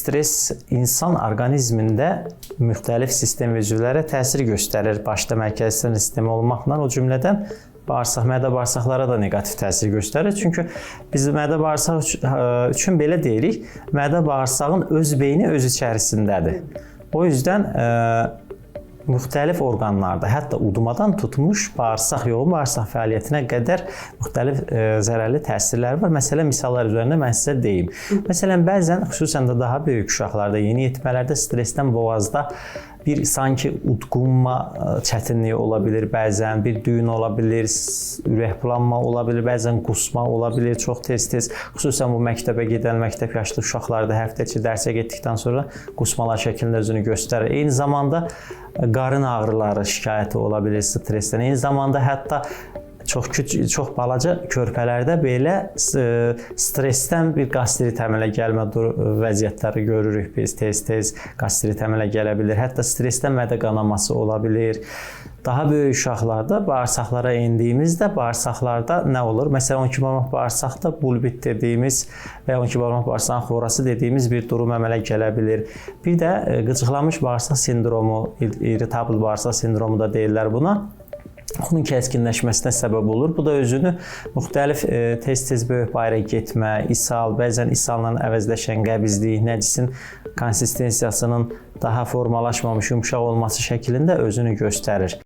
stres insan orqanizmində müxtəlif sistem üzvlərə təsir göstərir. Başda mərkəzi sinir sistemi olmaqla, o cümlədən mədə-bağırsaqlara da neqativ təsir göstərir. Çünki biz mədə-bağırsaq üçün belə deyirik, mədə-bağırsağın öz beyni öz içərisindədir. O yüzdən müxtəlif orqanlarda, hətta udmadan tutmuş bağırsaq yolu, bağırsaq fəaliyyətinə qədər müxtəlif zərərli təsirləri var. Məsələn, misallar üzərində mən sizə deyim. Məsələn, bəzən, xüsusən də daha böyük uşaqlarda, yeni yetmələrdə stressdən boğazda bir sanki udqunma çətinliyi ola bilir, bəzən bir düyün ola bilir, ürəkbulanma ola bilir, bəzən qusma ola bilir çox tez-tez. Xüsusən bu məktəbə gedən, məktəb yaşlı uşaqlarda həftə içi dərsə getdikdən sonra qusmalar şəklində özünü göstərir. Eyni zamanda qarın ağrıları şikayəti ola bilir stressdən. Eyni zamanda hətta çox balaca körpələrdə belə stressdən bir qastrit əmələ gəlmə vəziyyətləri görürük biz. Tez-tez qastrit əmələ gələ bilir. Hətta stressdən mədə qanaması ola bilir. Daha böyük uşaqlarda bağırsaqlara endiyimizdə bağırsaqlarda nə olur? Məsələn, 12 barmaq bağırsaqda bulbit dediyimiz və 12 barmaq bağırsağın xorası dediyimiz bir durum əmələ gələ bilir. Bir də qıcıqlanmış bağırsaq sindromu, irritable bağırsaq sindromu da deyirlər buna. Onun kəskinləşməsinə səbəb olur. Bu da özünü müxtəlif tez-tez böyük bayıra getmə, ishal, bəzən ishalla əvəzləşən qəbizlik, nəcisin konsistensiyasının daha formalaşmamış, yumşaq olması şəklində özünü göstərir.